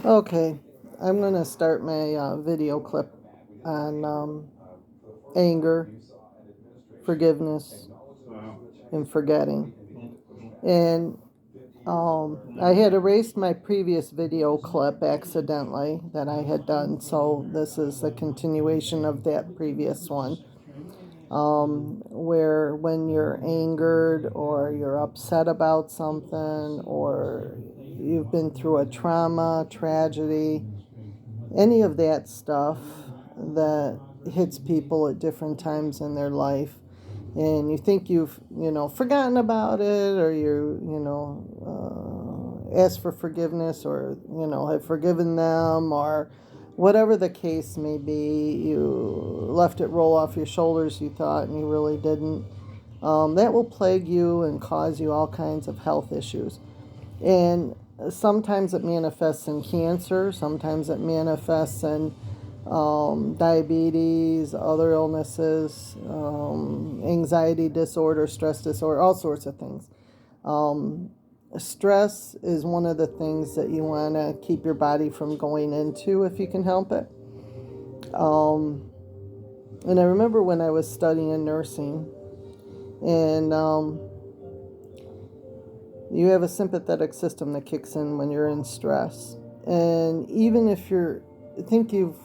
Okay, I'm going to start my video clip on anger, forgiveness, and forgetting. And I had erased my previous video clip accidentally that I had done, so this is the continuation of that previous one. Where when you're angered or you're upset about something or you've been through a trauma, tragedy, any of that stuff that hits people at different times in their life, and you think you've forgotten about it, or ask for forgiveness, or have forgiven them, or whatever the case may be, you left it roll off your shoulders, you thought, and you really didn't. That will plague you and cause you all kinds of health issues. And sometimes it manifests in cancer, sometimes it manifests in diabetes, other illnesses, anxiety disorder, stress disorder, all sorts of things. Stress is one of the things that you want to keep your body from going into if you can help it. And I remember when I was studying nursing, and you have a sympathetic system that kicks in when you're in stress. And even if you think you've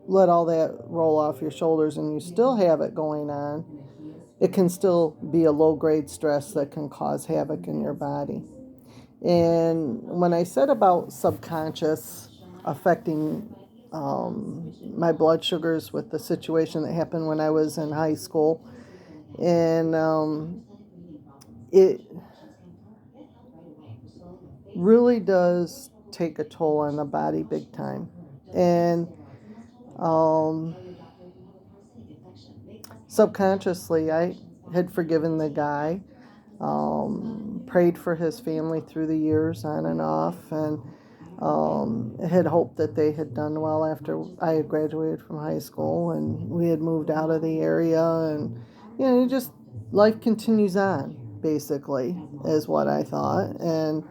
let all that roll off your shoulders and you still have it going on, it can still be a low grade stress that can cause havoc in your body. And when I said about subconscious affecting my blood sugars with the situation that happened when I was in high school, and it really does take a toll on the body big time. And um, subconsciously, I had forgiven the guy, prayed for his family through the years on and off, and had hoped that they had done well after I had graduated from high school and we had moved out of the area. And, just life continues on, basically, is what I thought. And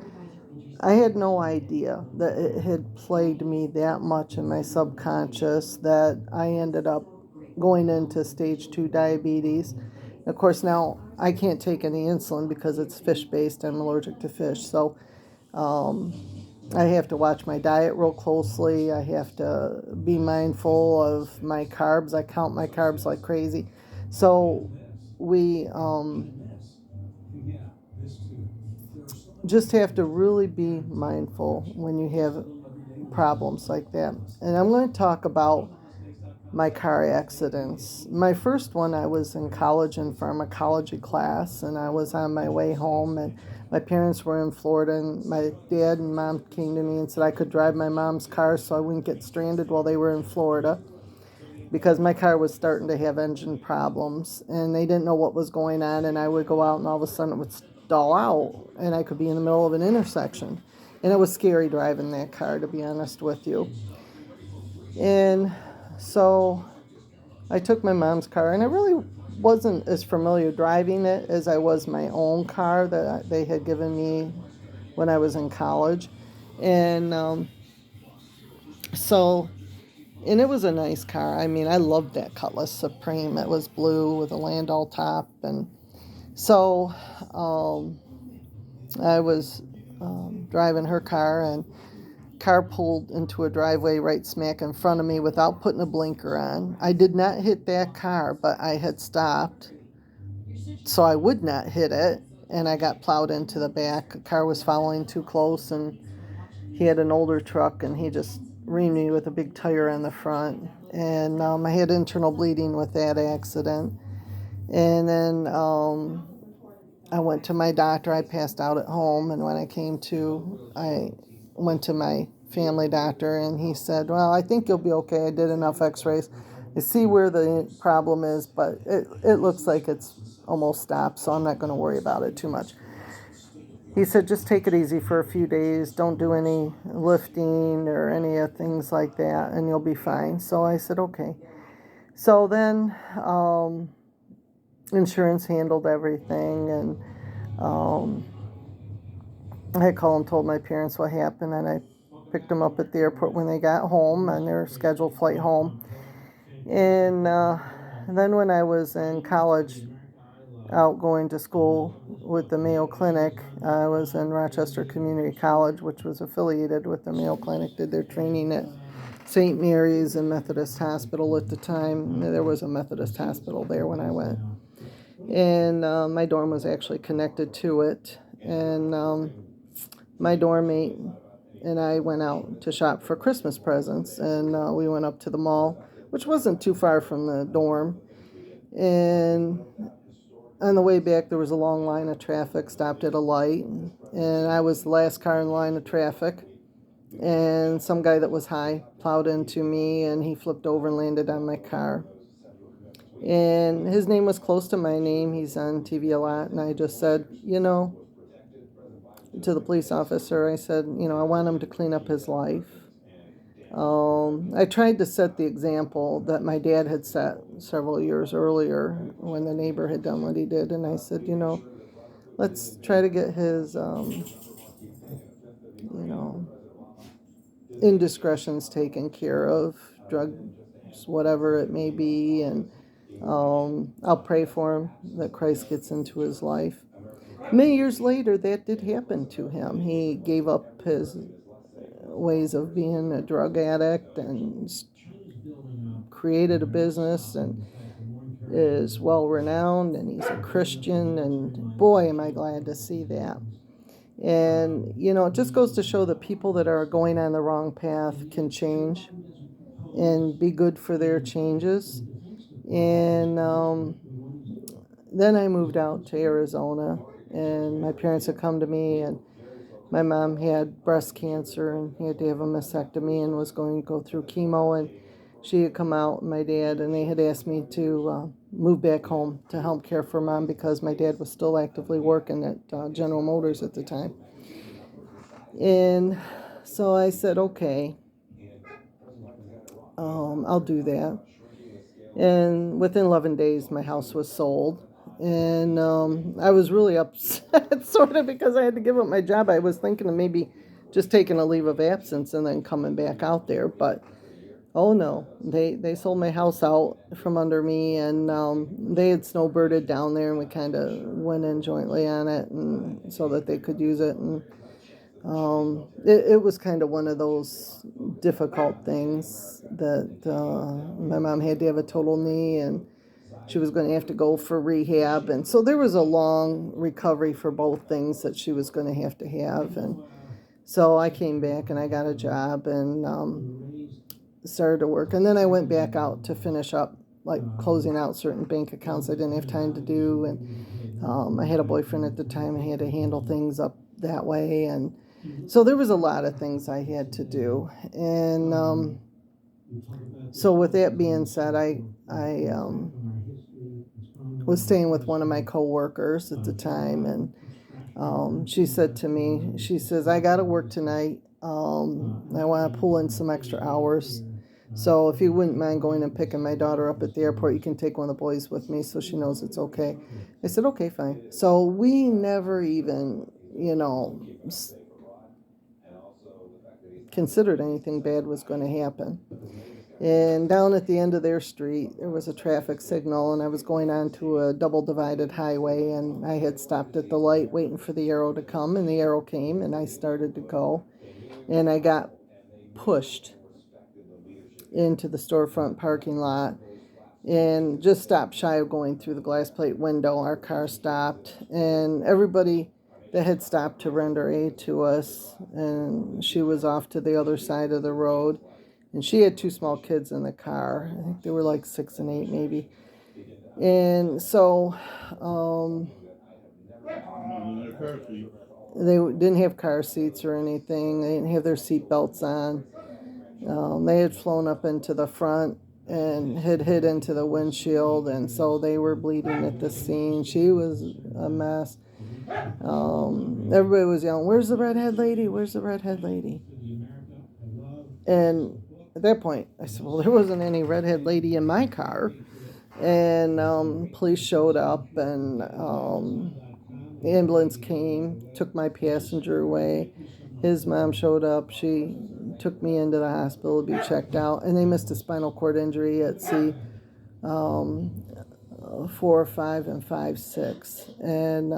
I had no idea that it had plagued me that much in my subconscious that I ended up going into stage 2 diabetes. Of course, now I can't take any insulin because it's fish based. I'm allergic to fish. So um, I have to watch my diet real closely. I have to be mindful of my carbs. I count my carbs like crazy. So we just have to really be mindful when you have problems like that. And I'm going to talk about my car accidents. My first one, I was in college in pharmacology class, and I was on my way home, and my parents were in Florida, and my dad and mom came to me and said I could drive my mom's car so I wouldn't get stranded while they were in Florida, because my car was starting to have engine problems, and they didn't know what was going on, and I would go out and all of a sudden it would stall out, and I could be in the middle of an intersection. And it was scary driving that car, to be honest with you. And so I took my mom's car, and I really wasn't as familiar driving it as I was my own car that they had given me when I was in college. And so, and it was a nice car. I mean, I loved that Cutlass Supreme. It was blue with a Landau top. And so I was driving her car, and car pulled into a driveway right smack in front of me without putting a blinker on. I did not hit that car, but I had stopped so I would not hit it, and I got plowed into the back. A car was following too close, and he had an older truck, and he just reamed me with a big tire on the front. And I had internal bleeding with that accident. And then I went to my doctor. I passed out at home, and when I came to, I went to my family doctor, and he said, well, I think you'll be okay. I did enough x-rays. I see where the problem is, but it looks like it's almost stopped, so I'm not going to worry about it too much. He said, just take it easy for a few days. Don't do any lifting or any of things like that, and you'll be fine. So I said, okay. So then insurance handled everything, and I called and told my parents what happened, and I picked them up at the airport when they got home on their scheduled flight home. And then when I was in college, out going to school with the Mayo Clinic, I was in Rochester Community College, which was affiliated with the Mayo Clinic, did their training at St. Mary's and Methodist Hospital at the time. There was a Methodist hospital there when I went. And my dorm was actually connected to it. And my dorm mate and I went out to shop for Christmas presents. And we went up to the mall, which wasn't too far from the dorm. And on the way back, there was a long line of traffic, stopped at a light. And I was the last car in the line of traffic. And some guy that was high plowed into me, and he flipped over and landed on my car. And his name was close to my name. He's on TV a lot. And I just said, to the police officer, I said, I want him to clean up his life. I tried to set the example that my dad had set several years earlier when the neighbor had done what he did. And I said, let's try to get his, indiscretions taken care of, drugs, whatever it may be. And I'll pray for him that Christ gets into his life. Many years later, that did happen to him. He gave up his ways of being a drug addict and created a business and is well renowned, and he's a Christian, and boy, am I glad to see that. And it just goes to show that people that are going on the wrong path can change and be good for their changes. And then I moved out to Arizona, and my parents had come to me, and my mom had breast cancer and he had to have a mastectomy and was going to go through chemo. And she had come out, my dad, and they had asked me to move back home to help care for mom because my dad was still actively working at General Motors at the time. And so I said, okay, I'll do that. And within 11 days, my house was sold. And I was really upset, sort of, because I had to give up my job. I was thinking of maybe just taking a leave of absence and then coming back out there. But, oh no, they sold my house out from under me. And they had snowbirded down there, and we kind of went in jointly on it and so that they could use it. And it was kind of one of those difficult things that my mom had to have a total knee, and she was going to have to go for rehab. And so there was a long recovery for both things that she was going to have. And so I came back and I got a job and started to work. And then I went back out to finish up, like closing out certain bank accounts I didn't have time to do. And I had a boyfriend at the time and I had to handle things up that way. And so there was a lot of things I had to do. And so with that being said, I was staying with one of my coworkers at the time, and she said to me, she says, I got to work tonight. I want to pull in some extra hours. So if you wouldn't mind going and picking my daughter up at the airport, you can take one of the boys with me so she knows it's okay. I said, okay, fine. So we never even, considered anything bad was going to happen. And down at the end of their street, there was a traffic signal, and I was going on to a double divided highway, and I had stopped at the light waiting for the arrow to come, and the arrow came, and I started to go, and I got pushed into the storefront parking lot and just stopped shy of going through the glass plate window. Our car stopped, and everybody that had stopped to render aid to us, and she was off to the other side of the road. And she had two small kids in the car. I think they were like 6 and 8 maybe. And so they didn't have car seats or anything. They didn't have their seat belts on. They had flown up into the front and had hit into the windshield. And so they were bleeding at the scene. She was a mess. Everybody was yelling, where's the redhead lady? Where's the redhead lady? And at that point, I said, well, there wasn't any redhead lady in my car. And police showed up, and the ambulance came, took my passenger away. His mom showed up. She took me into the hospital to be checked out, and they missed a spinal cord injury at C. Um, 4, 5, and 5, 6. And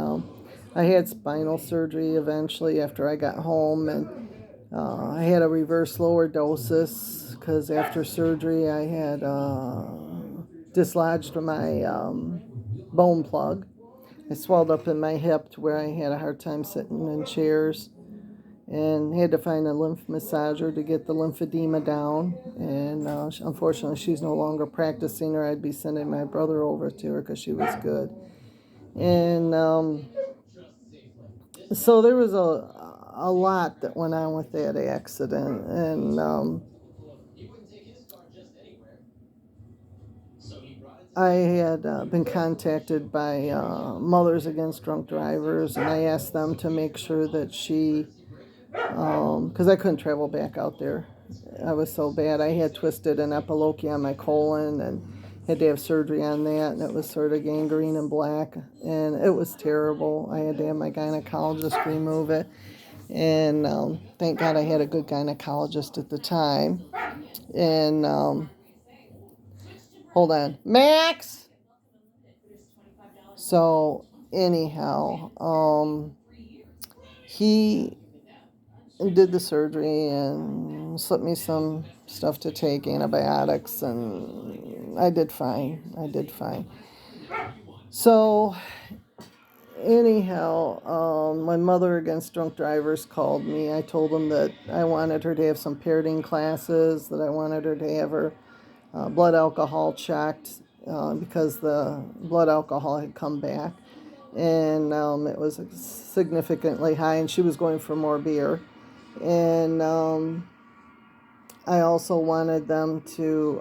I had spinal surgery eventually after I got home, and I had a reverse lordosis because after surgery I had dislodged my bone plug. I swelled up in my hip to where I had a hard time sitting in chairs and had to find a lymph massager to get the lymphedema down. And unfortunately, she's no longer practicing, or I'd be sending my brother over to her because she was good. And so there was a lot that went on with that accident. And I had been contacted by Mothers Against Drunk Drivers, and I asked them to make sure that she, because I couldn't travel back out there. I was so bad. I had twisted an epilochi on my colon and had to have surgery on that, and it was sort of gangrene and black, and it was terrible. I had to have my gynecologist remove it, and thank God I had a good gynecologist at the time. And hold on, Max. So anyhow, he did the surgery and slipped me some stuff to take, antibiotics, and I did fine. So anyhow, when Mother Against Drunk Drivers called me, I told them that I wanted her to have some parenting classes, that I wanted her to have her blood alcohol checked because the blood alcohol had come back, and it was significantly high, and she was going for more beer. And I also wanted them to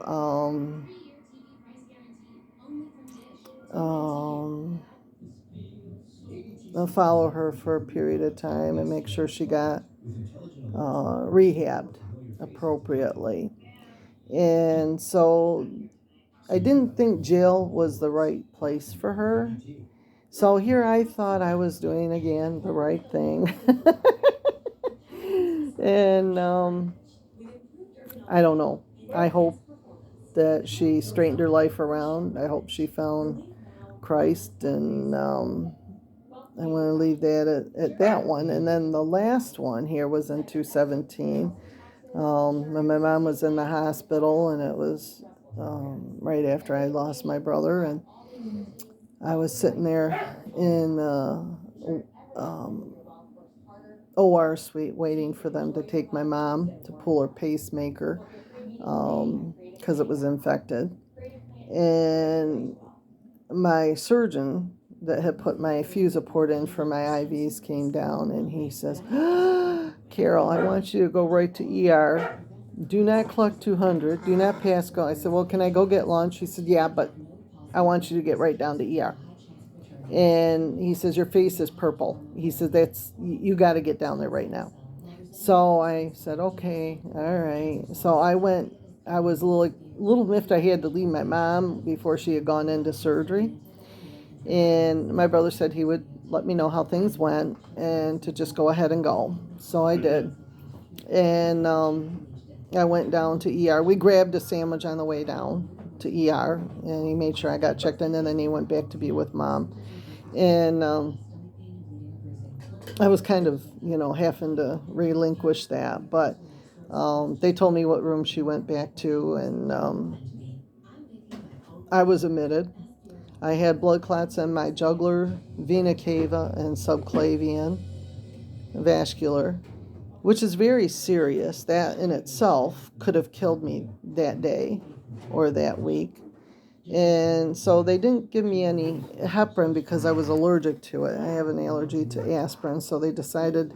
follow her for a period of time and make sure she got rehabbed appropriately. And so I didn't think jail was the right place for her. So here I thought I was doing again the right thing. And I don't know. I hope that she straightened her life around. I hope she found Christ, and I want to leave that at that one. And then the last one here was in 2017. When my mom was in the hospital, and it was right after I lost my brother, and I was sitting there in the OR suite waiting for them to take my mom to pull her pacemaker because it was infected. And my surgeon that had put my Fusaport in for my IVs came down, and he says, Carol, I want you to go right to ER. Do not collect 200. Do not pass go. I said, well, can I go get lunch? He said, yeah, but I want you to get right down to ER. And he says, your face is purple. He said, you got to get down there right now. So I said, okay, all right. So I went. I was a little miffed I had to leave my mom before she had gone into surgery. And my brother said he would let me know how things went and to just go ahead and go. So I did. And I went down to ER. We grabbed a sandwich on the way down to ER, and he made sure I got checked in, and then he went back to be with Mom. And I was kind of, having to relinquish that. But they told me what room she went back to, and I was admitted. I had blood clots in my jugular, vena cava, and subclavian vascular, which is very serious. That in itself could have killed me that day or that week. And so they didn't give me any heparin because I was allergic to it. I have an allergy to aspirin, so they decided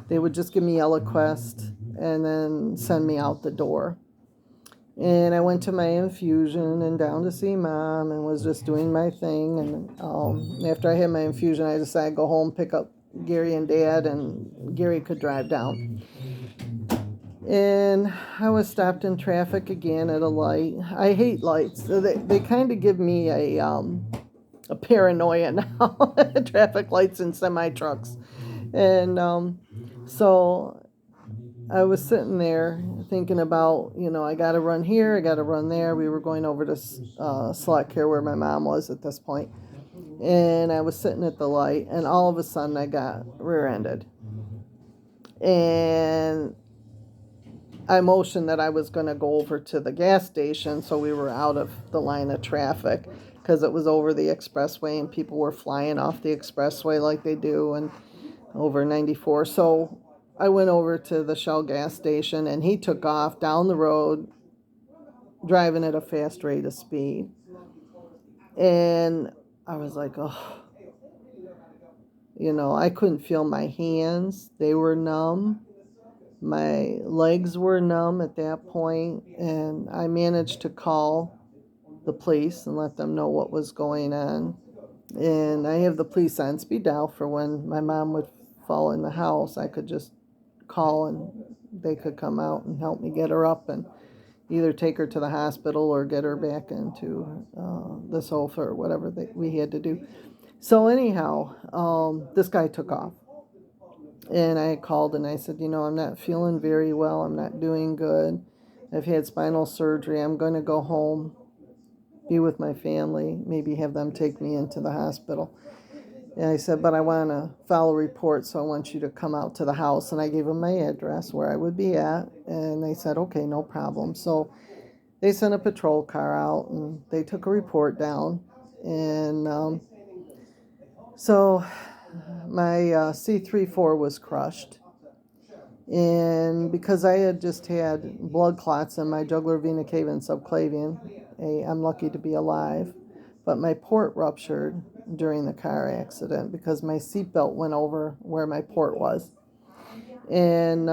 they would just give me Eliquest and then send me out the door. And I went to my infusion and down to see Mom and was just doing my thing. And after I had my infusion, I decided to go home, pick up Gary and Dad, and Gary could drive down. And I was stopped in traffic again at a light. I hate lights. So they kind of give me a paranoia now, traffic lights and semi-trucks. And so I was sitting there thinking about, I got to run here, I got to run there. We were going over to Select Care where my mom was at this point. And I was sitting at the light, and all of a sudden I got rear ended. And I motioned that I was going to go over to the gas station so we were out of the line of traffic because it was over the expressway and people were flying off the expressway like they do and over 94. So I went over to the Shell gas station and he took off down the road driving at a fast rate of speed. And I was like, oh, I couldn't feel my hands. They were numb. My legs were numb at that point, and I managed to call the police and let them know what was going on. And I have the police on speed dial for when my mom would fall in the house. I could just call and they could come out and help me get her up and either take her to the hospital or get her back into the sofa or whatever we had to do. So anyhow, this guy took off. And I called and I said, I'm not feeling very well. I'm not doing good. I've had spinal surgery. I'm going to go home, be with my family, maybe have them take me into the hospital. And I said, but I want to file a report, so I want you to come out to the house. And I gave them my address where I would be at. And they said, okay, no problem. So they sent a patrol car out and they took a report down. And so my C3-4 was crushed. And because I had just had blood clots in my jugular vena cava and subclavian, I'm lucky to be alive. But my port ruptured during the car accident because my seatbelt went over where my port was. And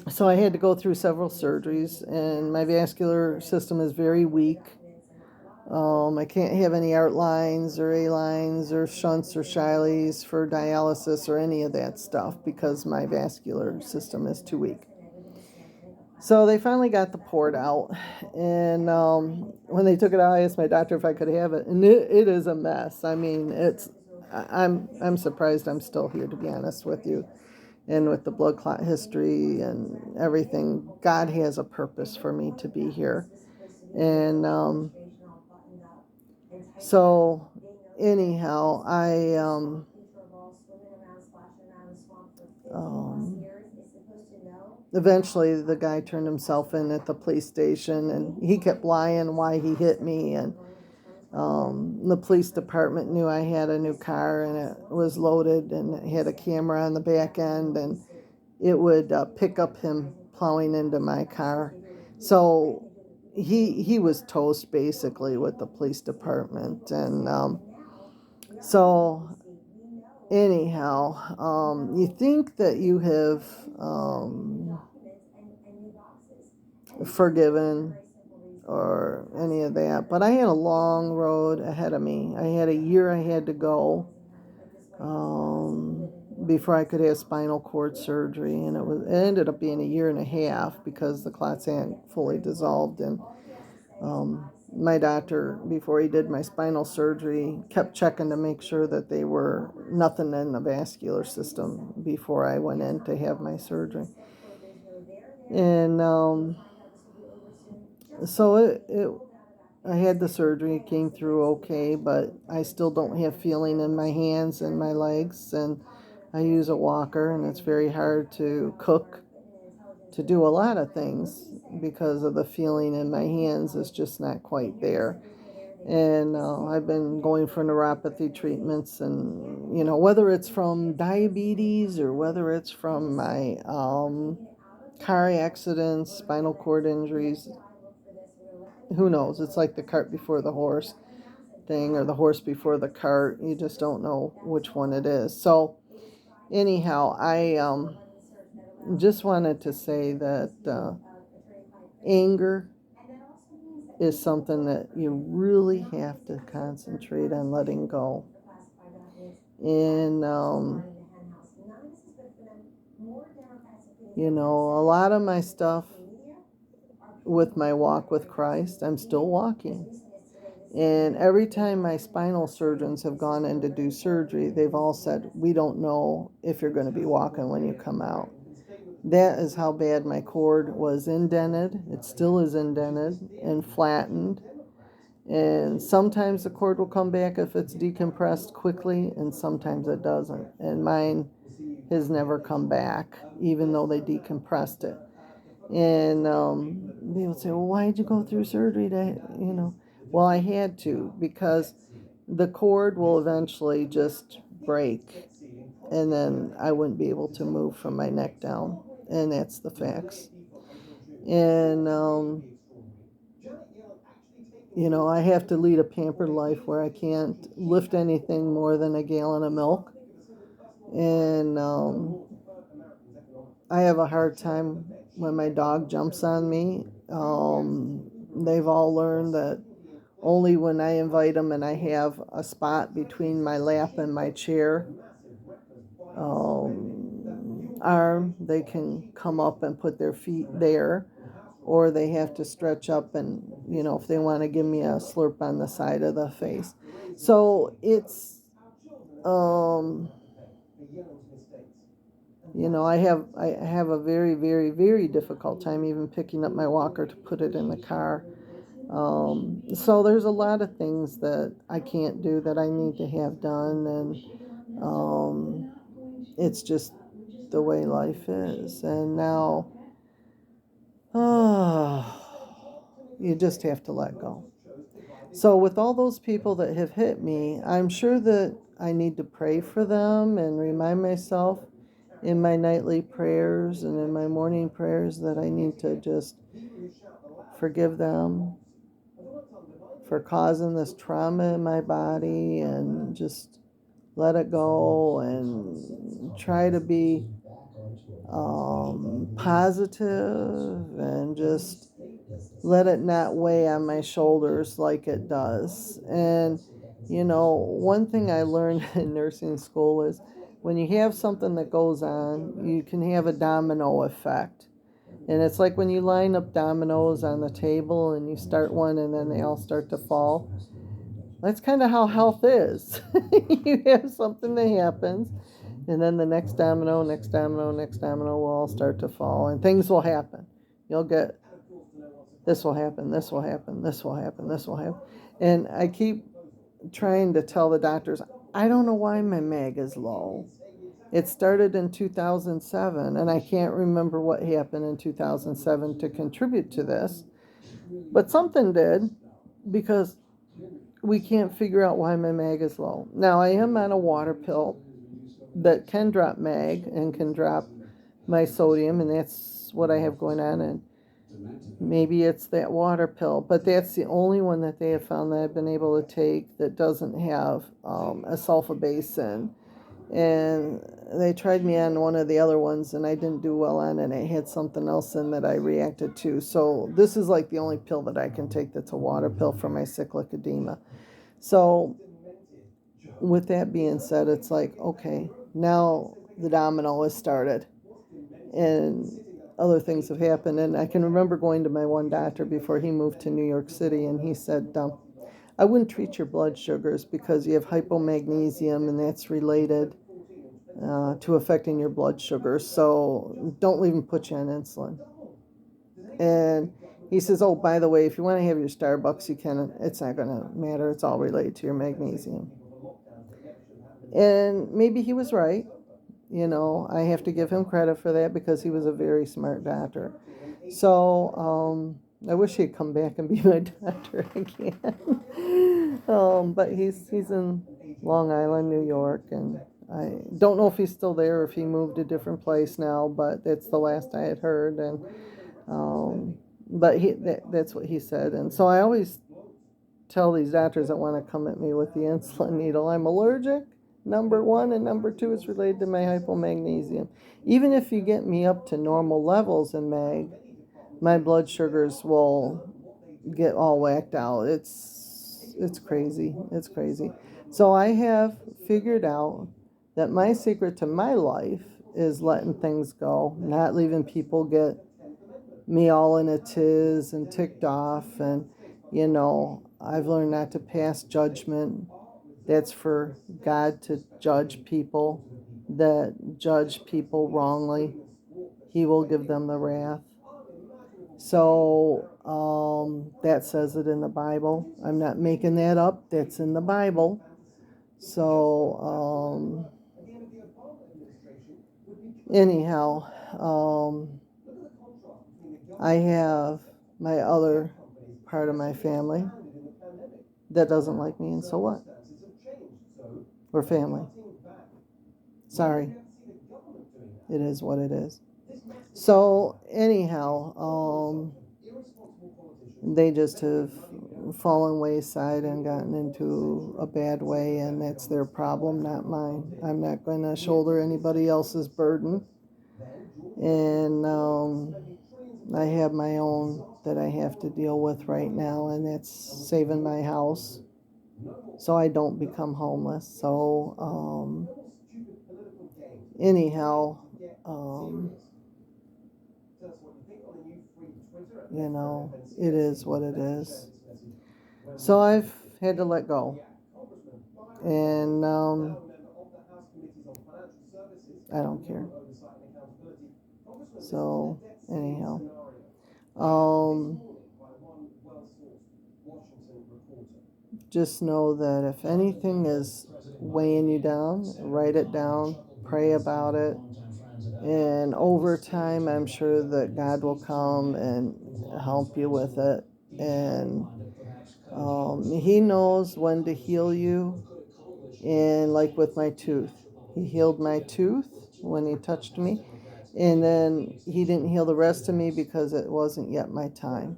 so I had to go through several surgeries, and my vascular system is very weak. I can't have any art lines or A lines or shunts or Shileys for dialysis or any of that stuff because my vascular system is too weak. So they finally got the port out, and when they took it out, I asked my doctor if I could have it, and it is a mess. I mean, I'm surprised I'm still here, to be honest with you, and with the blood clot history and everything. God has a purpose for me to be here, and so anyhow, um, eventually the guy turned himself in at the police station and he kept lying why he hit me. And the police department knew I had a new car and it was loaded and it had a camera on the back end and it would pick up him plowing into my car. So he was toast basically with the police department. And so anyhow, you think that you have forgiven or any of that, but I had a long road ahead of me. I had a year I had to go before I could have spinal cord surgery, and it ended up being a year and a half because the clots hadn't fully dissolved. And my doctor, before he did my spinal surgery, kept checking to make sure that they were nothing in the vascular system before I went in to have my surgery. And so I had the surgery. It came through okay, but I still don't have feeling in my hands and my legs, and I use a walker, and it's very hard to cook, to do a lot of things because of the feeling in my hands is just not quite there. And I've been going for neuropathy treatments, and whether it's from diabetes or whether it's from my car accidents, spinal cord injuries, who knows? It's like the cart before the horse thing, or the horse before the cart. You just don't know which one it is. So anyhow, I just wanted to say that anger is something that you really have to concentrate on letting go. And a lot of my stuff with my walk with Christ, I'm still walking. And every time my spinal surgeons have gone in to do surgery, they've all said, we don't know if you're going to be walking when you come out. That is how bad my cord was indented. It still is indented and flattened. And sometimes the cord will come back if it's decompressed quickly, and sometimes it doesn't. And mine has never come back, even though they decompressed it. And people say, well, why did you go through surgery to. Well, I had to, because the cord will eventually just break, and then I wouldn't be able to move from my neck down. And that's the facts. And, I have to lead a pampered life where I can't lift anything more than a gallon of milk. And I have a hard time when my dog jumps on me. They've all learned that only when I invite them and I have a spot between my lap and my chair arm, they can come up and put their feet there, or they have to stretch up and, if they want to give me a slurp on the side of the face. So it's, I have a very, very, very difficult time even picking up my walker to put it in the car. So there's a lot of things that I can't do that I need to have done, and it's just the way life is. And now, you just have to let go. So with all those people that have hit me, I'm sure that I need to pray for them and remind myself in my nightly prayers and in my morning prayers that I need to just forgive them for causing this trauma in my body, and just let it go and try to be positive, and just let it not weigh on my shoulders like it does. And, one thing I learned in nursing school is when you have something that goes on, you can have a domino effect. And it's like when you line up dominoes on the table and you start one and then they all start to fall. That's kind of how health is. You have something that happens, and then the next domino, next domino, next domino will all start to fall, and things will happen. You'll get, this will happen, this will happen, this will happen, this will happen. And I keep trying to tell the doctors, I don't know why my mag is low. It started in 2007, and I can't remember what happened in 2007 to contribute to this, but something did, because we can't figure out why my mag is low. Now, I am on a water pill that can drop mag and can drop my sodium, and that's what I have going on. And maybe it's that water pill, but that's the only one that they have found that I've been able to take that doesn't have a sulfa base in. And they tried me on one of the other ones, and I didn't do well on it. I had something else in that I reacted to. So this is like the only pill that I can take that's a water pill for my cyclic edema. So with that being said, it's like, okay, now the domino has started, and other things have happened. And I can remember going to my one doctor before he moved to New York City, and he said, I wouldn't treat your blood sugars because you have hypomagnesium, and that's related to affecting your blood sugars. So don't even put you on insulin. And he says, oh, by the way, if you want to have your Starbucks, you can. It's not going to matter. It's all related to your magnesium. And maybe he was right. I have to give him credit for that, because he was a very smart doctor. So I wish he'd come back and be my doctor again. But he's in Long Island, New York, and I don't know if he's still there or if he moved a different place now, but that's the last I had heard. And but that's what he said. And so I always tell these doctors that want to come at me with the insulin needle, I'm allergic. Number one, and number two, is related to my hypomagnesium. Even if you get me up to normal levels in mag, my blood sugars will get all whacked out. It's crazy. It's crazy. So I have figured out that my secret to my life is letting things go, not leaving people get me all in a tiz and ticked off. And I've learned not to pass judgment. That's for God to judge people that judge people wrongly. he will give them the wrath. So that says it in the Bible. I'm not making that up. That's in the Bible. So anyhow, I have my other part of my family that doesn't like me, and so what? We're family. Sorry. It is what it is. So anyhow, they just have fallen wayside and gotten into a bad way, and that's their problem, not mine. I'm not going to shoulder anybody else's burden. And I have my own that I have to deal with right now, and that's saving my house so I don't become homeless. So anyhow, it is what it is. So I've had to let go. And I don't care. So anyhow, just know that if anything is weighing you down, write it down, pray about it, and over time, I'm sure that God will come and help you with it. And He knows when to heal you. And like with my tooth, He healed my tooth when He touched me. And then He didn't heal the rest of me because it wasn't yet my time.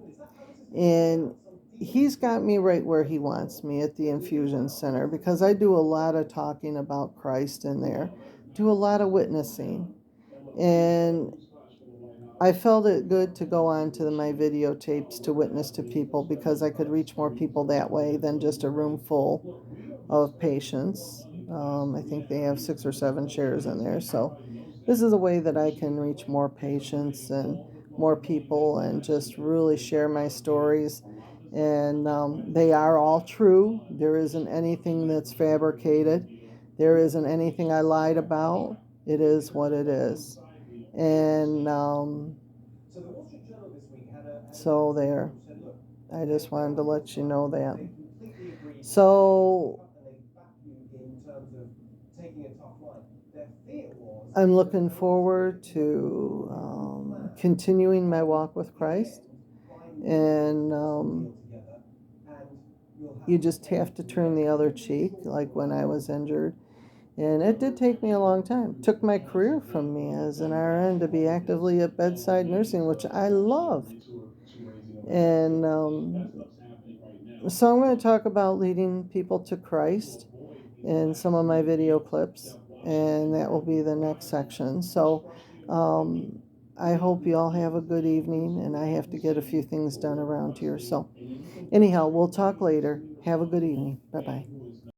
And He's got me right where He wants me at the infusion center, because I do a lot of talking about Christ in there, do a lot of witnessing. And I felt it good to go on to my videotapes to witness to people, because I could reach more people that way than just a room full of patients. I think they have 6 or 7 chairs in there. So this is a way that I can reach more patients and more people and just really share my stories. And they are all true. There isn't anything that's fabricated. There isn't anything I lied about. It is what it is. And so there. I just wanted to let you know that. So I'm looking forward to continuing my walk with Christ. And you just have to turn the other cheek, like when I was injured. And it did take me a long time. It took my career from me as an RN to be actively at bedside nursing, which I loved. And so I'm going to talk about leading people to Christ in some of my video clips, and that will be the next section. So I hope you all have a good evening, and I have to get a few things done around here. So anyhow, we'll talk later. Have a good evening. Bye-bye.